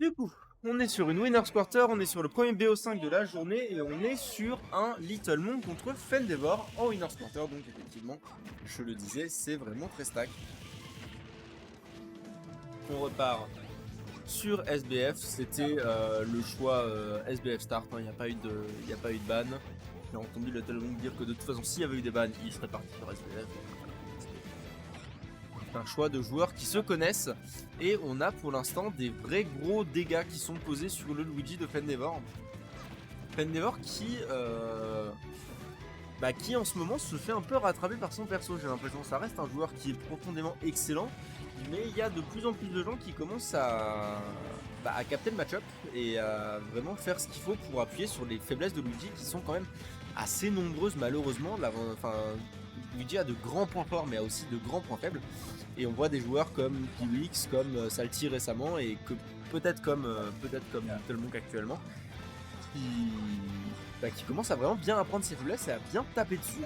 Du coup, on est sur une Winner's Quarter, on est sur le premier BO5 de la journée et on est sur un Little Monk contre Fendeavor en Winner's Quarter. Donc effectivement, je le disais, c'est vraiment très stack. On repart sur SBF, c'était le choix SBF Start, il n'y a pas eu de ban. J'ai entendu Little Monk dire que de toute façon, s'il y avait eu des bans, il serait parti sur SBF. C'est un choix de joueurs qui se connaissent et on a pour l'instant des vrais gros dégâts qui sont posés sur le Luigi de Fendeavor. Fendeavor qui en ce moment se fait un peu rattraper par son perso, j'ai l'impression. Ça reste un joueur qui est profondément excellent, mais il y a de plus en plus de gens qui commencent à capter le match-up et à vraiment faire ce qu'il faut pour appuyer sur les faiblesses de Luigi qui sont quand même assez nombreuses malheureusement. Luigi a de grands points forts mais a aussi de grands points faibles. Et on voit des joueurs comme Kiwix, comme Salty récemment et que peut-être comme Little Monk actuellement qui commence à vraiment bien apprendre ses faiblesses et à bien taper dessus.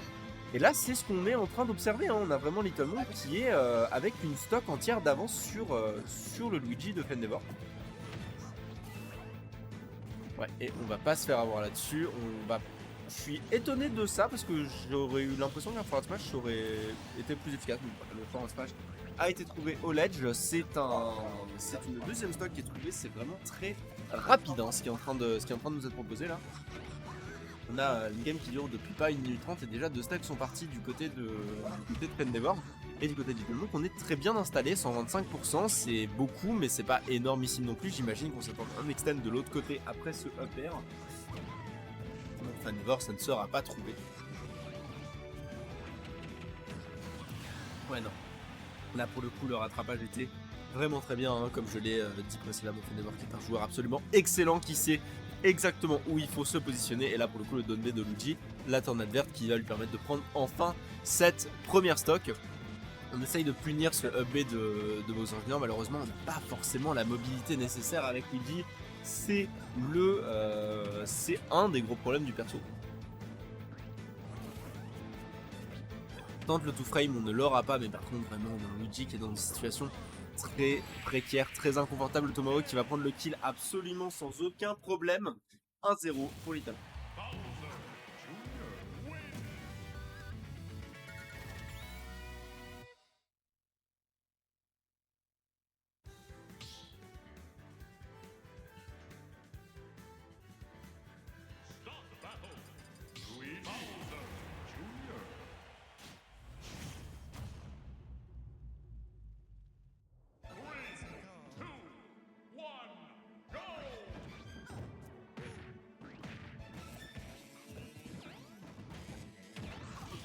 Et là, c'est ce qu'on est en train d'observer. Hein. On a vraiment Little Monk qui est avec une stock entière d'avance sur le Luigi de Fendeavor. Ouais, et on va pas se faire avoir là-dessus. Je suis étonné de ça parce que j'aurais eu l'impression qu'un forward smash aurait été plus efficace. Le forward smash a été trouvé au ledge. C'est une deuxième stock qui est trouvée. C'est vraiment très rapide ce qui est en train de nous être proposé là. On a une game qui dure depuis pas 1 minute 30 et déjà 2 stacks sont partis du côté de Fendeavor. Et du côté du Little Monk, on est très bien installé, 125%, c'est beaucoup, mais c'est pas énormissime non plus. J'imagine qu'on s'attend un extend de l'autre côté après ce up air. Donc Fendeavor, ça ne sera pas trouvé. Ouais, non. Là, pour le coup, le rattrapage était vraiment très bien, hein, comme je l'ai dit précédemment. Fendeavor qui est un joueur absolument excellent, qui sait exactement où il faut se positionner. Et là, pour le coup, le down B de Luigi, la tornade verte qui va lui permettre de prendre enfin cette première stock. On essaye de punir ce up B de Bowser Jr. Malheureusement, on n'a pas forcément la mobilité nécessaire avec Luigi. C'est un des gros problèmes du perso. Tente le 2-frame, on ne l'aura pas, mais par contre, vraiment, on a un Luigi qui est dans une situation très précaire, très inconfortable. Tomahawk qui va prendre le kill absolument sans aucun problème. 1-0 pour Little.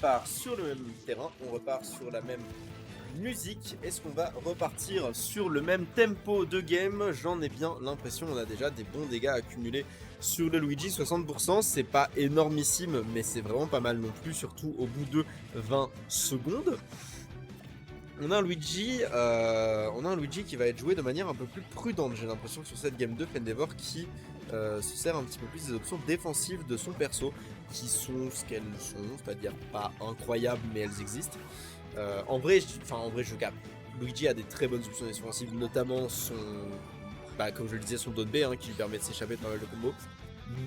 On repart sur le même terrain, on repart sur la même musique. Est-ce qu'on va repartir sur le même tempo de game? J'en ai bien l'impression. On a déjà des bons dégâts accumulés sur le Luigi. 60%, c'est pas énormissime, mais c'est vraiment pas mal non plus, surtout au bout de 20 secondes. On a un Luigi qui va être joué de manière un peu plus prudente, j'ai l'impression, sur cette game 2. Fendeavor qui se sert un petit peu plus des options défensives de son perso, qui sont ce qu'elles sont, c'est-à-dire pas incroyables, mais elles existent. En vrai, je capte. Luigi a des très bonnes options défensives, notamment comme je le disais, son down B, qui lui permet de s'échapper de pas mal de combos.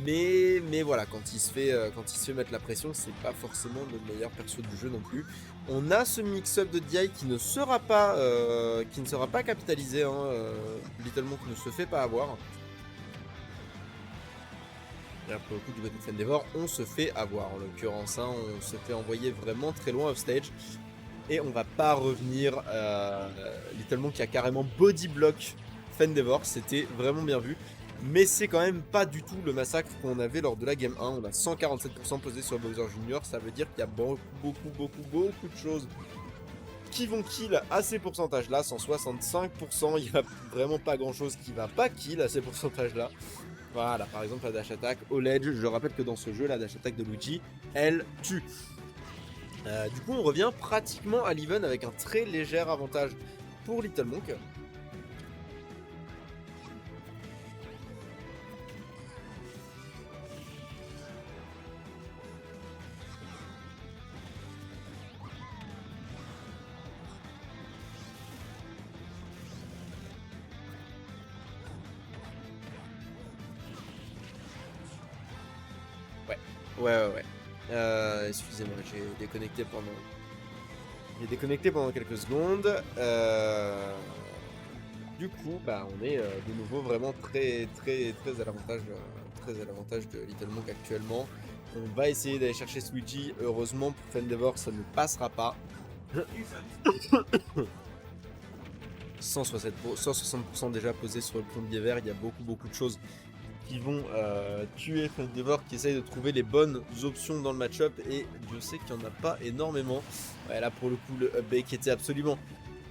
Mais voilà, quand il se fait mettre la pression, c'est pas forcément le meilleur perso du jeu non plus. On a ce mix-up de DI qui ne sera pas capitalisé. Little Monk ne se fait pas avoir. Et là, pour le coup, du côté de Fendeavor, on se fait avoir. En l'occurrence, on se fait envoyer vraiment très loin offstage. Et on va pas revenir. Little Monk qui a carrément body block Fendeavor, c'était vraiment bien vu. Mais c'est quand même pas du tout le massacre qu'on avait lors de la game 1. On a 147% posé sur Bowser Jr. Ça veut dire qu'il y a beaucoup de choses qui vont kill à ces pourcentages-là. 165%, il n'y a vraiment pas grand-chose qui va pas kill à ces pourcentages-là. Voilà, par exemple la dash attack au ledge. Je rappelle que dans ce jeu, la dash attack de Luigi, elle tue. Du coup, on revient pratiquement à l'even avec un très léger avantage pour Little Monk. Ouais. Excusez-moi, j'ai déconnecté pendant quelques secondes. Du coup, bah, on est de nouveau vraiment très à l'avantage de Little Monk actuellement. On va essayer d'aller chercher Luigi. Heureusement pour Fendevor, ça ne passera pas. 160% déjà posé sur le plombier vert. Il y a beaucoup de choses qui vont tuer Fendevor, qui essaye de trouver les bonnes options dans le match-up. Et Dieu sait qu'il n'y en a pas énormément. Ouais, là, pour le coup, le up B qui était absolument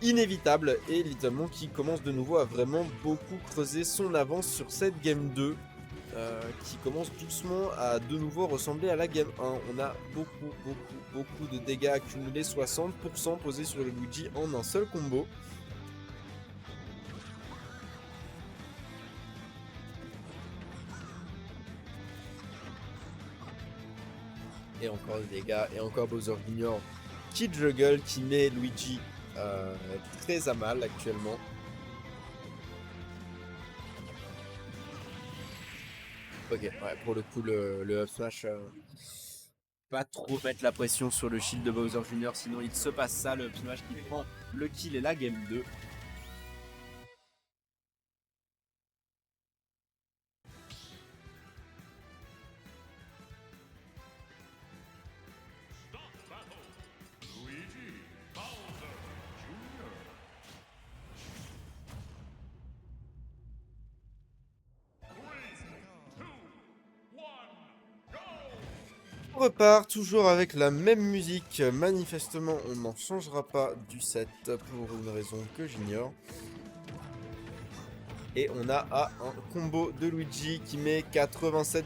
inévitable. Et Little Monk qui commence de nouveau à vraiment beaucoup creuser son avance sur cette game 2. Qui commence doucement à de nouveau ressembler à la game 1. On a beaucoup de dégâts accumulés, 60% posés sur le Luigi en un seul combo. Et encore des dégâts, et encore Bowser Jr. qui juggle, qui met Luigi très à mal actuellement. Ok, ouais, pour le coup, le up smash, pas trop mettre la pression sur le shield de Bowser Jr. Sinon, il se passe ça, le up smash qui prend le kill et la game 2. On repart toujours avec la même musique. Manifestement, on n'en changera pas du set pour une raison que j'ignore. Et on a un combo de Luigi qui met 87%.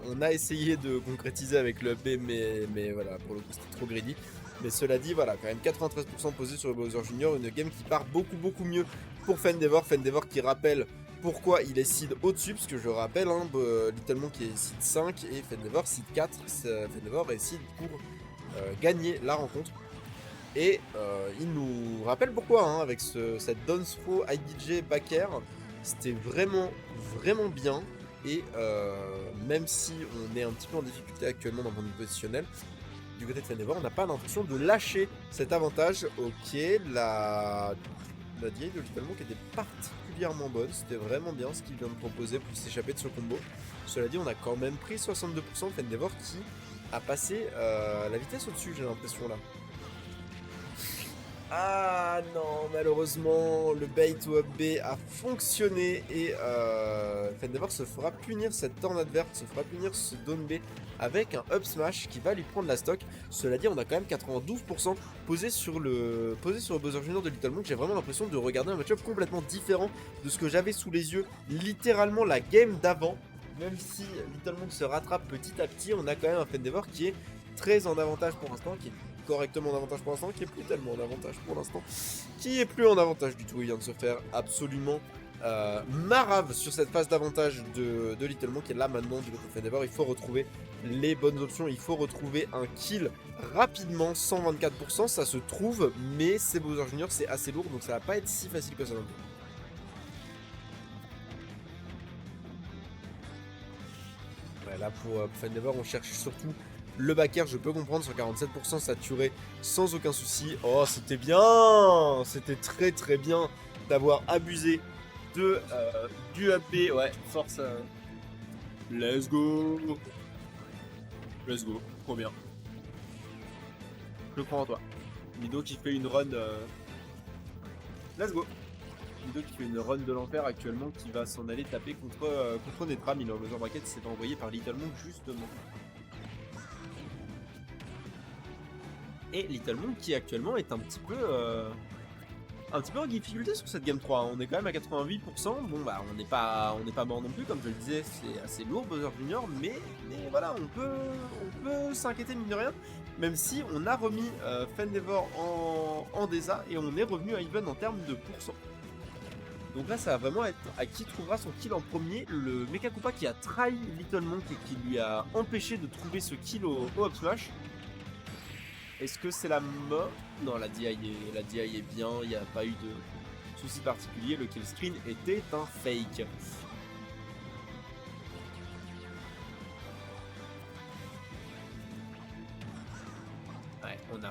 On a essayé de concrétiser avec le B, mais voilà, pour le coup c'était trop greedy. Mais cela dit, voilà, quand même 93% posé sur le Bowser Jr. Une game qui part beaucoup mieux pour Fendevor. Fendevor qui rappelle pourquoi il est seed au-dessus, parce que je rappelle, hein, Little Monk est seed 5 et Fendevor seed 4. Fendevor est seed pour gagner la rencontre. Et il nous rappelle pourquoi, hein, avec cette Dance Throw IDJ back air, c'était vraiment bien. Et même si on est un petit peu en difficulté actuellement dans le monde positionnel, du côté de Fendevor, on n'a pas l'impression de lâcher cet avantage. Ok, la DI de Little Monk était particulièrement bonne, c'était vraiment bien ce qu'il vient de proposer pour s'échapper de ce combo. Cela dit, on a quand même pris 62%. Fendevor qui a passé la vitesse au-dessus, j'ai l'impression là. Ah non, malheureusement, le bait au up B a fonctionné et Fendevor se fera punir cette turn advert, se fera punir ce down B avec un up smash qui va lui prendre la stock. Cela dit, on a quand même 92% posé sur le Bowser Jr. de Little Monk. J'ai vraiment l'impression de regarder un match-up complètement différent de ce que j'avais sous les yeux, littéralement la game d'avant. Même si Little Monk se rattrape petit à petit, on a quand même un Fendevor qui est très en avantage pour l'instant, qui est correctement en avantage pour l'instant, qui est plus tellement en avantage pour l'instant, qui est plus en avantage du tout. Il vient de se faire absolument marave sur cette phase d'avantage de Little Monk. Et là maintenant du côté de Fendevor, il faut retrouver les bonnes options, il faut retrouver un kill rapidement. 124%, ça se trouve, mais c'est Bowser Jr., c'est assez lourd, donc ça va pas être si facile que ça non plus. Ouais, là pour Fendevor, on cherche surtout le back air. Je peux comprendre, sur 47% saturé sans aucun souci. Oh, c'était bien, c'était très bien d'avoir abusé de du AP. Ouais, force. Let's go, trop bien. Je crois en toi. Mido qui fait une run. Let's go. Mido qui fait une run de l'enfer actuellement, qui va s'en aller taper contre Netram. Il est en mesure bracket, s'est envoyé par Little Monk justement. Et Little Monk qui actuellement est un petit peu en difficulté sur cette game 3. On est quand même à 88%. Bon bah on n'est pas mort non plus, comme je le disais, c'est assez lourd Bowser Jr. Mais voilà, on peut s'inquiéter mine de rien. Même si on a remis Fendevor en DESA et on est revenu à even en termes de pourcent. Donc là, ça va vraiment être à qui trouvera son kill en premier. Le Mecha Koopa qui a trahi Little Monk et qui lui a empêché de trouver ce kill au up smash. Est-ce que c'est la mort? Non, la DI est bien, il n'y a pas eu de souci particulier. Le kill screen était un fake.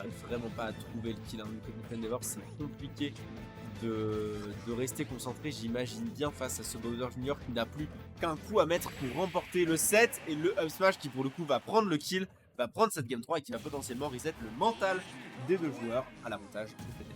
n'arrive vraiment pas à trouver le kill. Hein. Contre Fendevorg, c'est compliqué de rester concentré, j'imagine bien, face à ce Bowser Junior qui n'a plus qu'un coup à mettre pour remporter le set, et le up smash qui pour le coup va prendre le kill, va prendre cette game 3 et qui va potentiellement reset le mental des deux joueurs à l'avantage de Fendevorg.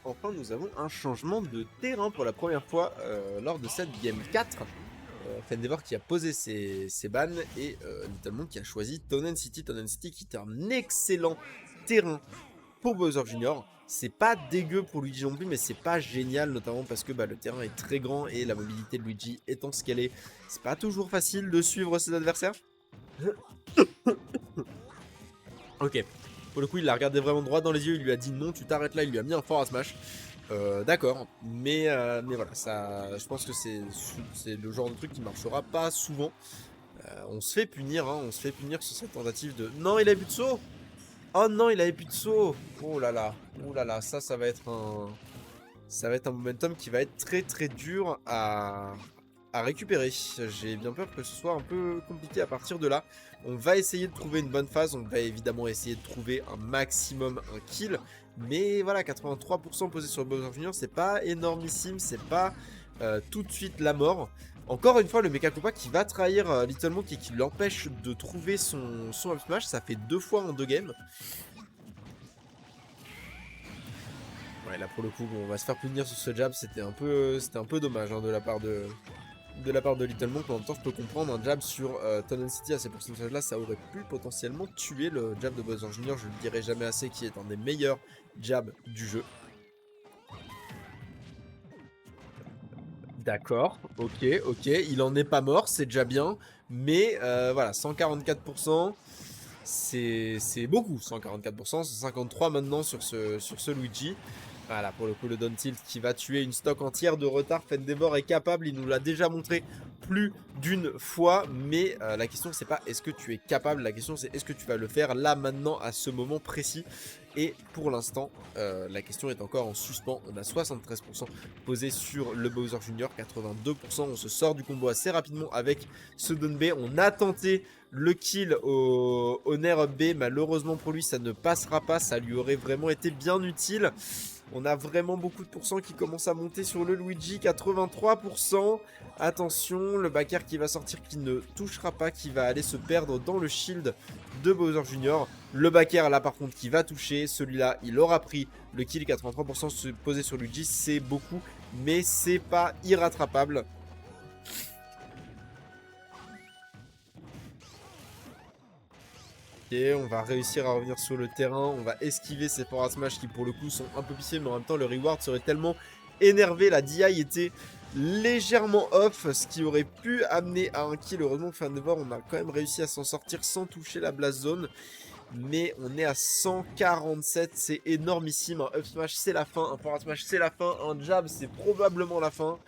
Enfin, nous avons un changement de terrain pour la première fois lors de cette game 4. Fendevorg qui a posé ses bans et Little qui a choisi Tonen City. Tonen City qui est un excellent terrain pour Bowser Junior. C'est pas dégueu pour Luigi non plus, mais c'est pas génial, notamment parce que le terrain est très grand et la mobilité de Luigi étant ce qu'elle est, c'est pas toujours facile de suivre ses adversaires. Ok. Pour le coup, il l'a regardé vraiment droit dans les yeux, il lui a dit non, tu t'arrêtes là, il lui a mis un fort à smash. D'accord, mais voilà, ça, je pense que c'est le genre de truc qui marchera pas souvent. On se fait punir, hein, on se fait punir sur cette tentative de... Non, il avait plus de saut. Oh non, il avait plus de saut. Oh là là, ça va être un... Ça va être un momentum qui va être très très dur à récupérer. J'ai bien peur que ce soit un peu compliqué à partir de là. On va essayer de trouver une bonne phase, on va évidemment essayer de trouver un maximum un kill. Mais voilà, 83% posé sur Bowser Junior, c'est pas énormissime, c'est pas tout de suite la mort. Encore une fois, le Mecha Koopa qui va trahir Little Monk et qui l'empêche de trouver son up smash, ça fait 2 fois en 2 games. Ouais, là pour le coup, bon, on va se faire punir sur ce jab, c'était un peu dommage hein, de la part de Little Monk. En même temps, je peux comprendre un jab sur Tonen City à ces pourcentages-là, ça aurait pu potentiellement tuer le jab de Bowser Junior. Je le dirai jamais assez, qui est un des meilleurs jabs du jeu. D'accord, ok, il en est pas mort, c'est déjà bien, mais voilà, 144%, c'est beaucoup, 144%, 153 maintenant sur ce Luigi. Voilà, pour le coup, le down tilt qui va tuer une stock entière de retard. Fendevorg est capable, il nous l'a déjà montré plus d'une fois. Mais la question, c'est pas est-ce que tu es capable, la question, c'est est-ce que tu vas le faire là, maintenant, à ce moment précis. Et pour l'instant, la question est encore en suspens. On a 73% posé sur le Bowser Junior, 82%. On se sort du combo assez rapidement avec ce down B. On a tenté le kill au Nair up B. Malheureusement pour lui, ça ne passera pas. Ça lui aurait vraiment été bien utile. On a vraiment beaucoup de pourcents qui commencent à monter sur le Luigi, 83%. Attention, le backer qui va sortir, qui ne touchera pas, qui va aller se perdre dans le shield de Bowser Junior. Le backer là par contre qui va toucher, celui-là il aura pris le kill, 83% posé sur Luigi, c'est beaucoup, mais c'est pas irrattrapable. Ok, on va réussir à revenir sur le terrain, on va esquiver ces forward smash qui pour le coup sont un peu pissés, mais en même temps le reward serait tellement énervé, la DI était légèrement off, ce qui aurait pu amener à un kill. Heureusement, Fendevorg, on a quand même réussi à s'en sortir sans toucher la blast zone, mais on est à 147, c'est énormissime. Un up smash c'est la fin, un forward smash c'est la fin, un jab c'est probablement la fin.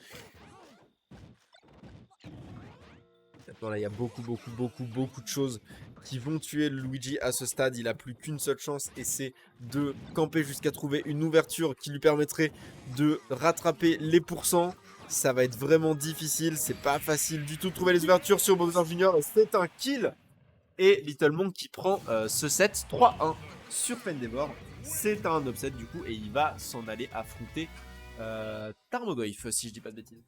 Maintenant là il y a beaucoup de choses qui vont tuer Luigi à ce stade. Il a plus qu'une seule chance et c'est de camper jusqu'à trouver une ouverture qui lui permettrait de rattraper les pourcents. Ça va être vraiment difficile, c'est pas facile du tout de trouver les ouvertures sur Bowser Junior et c'est un kill. Et Little Monk qui prend ce set 3-1 sur Fendevorg. C'est un upset du coup et il va s'en aller affronter Tarmogoyf si je dis pas de bêtises.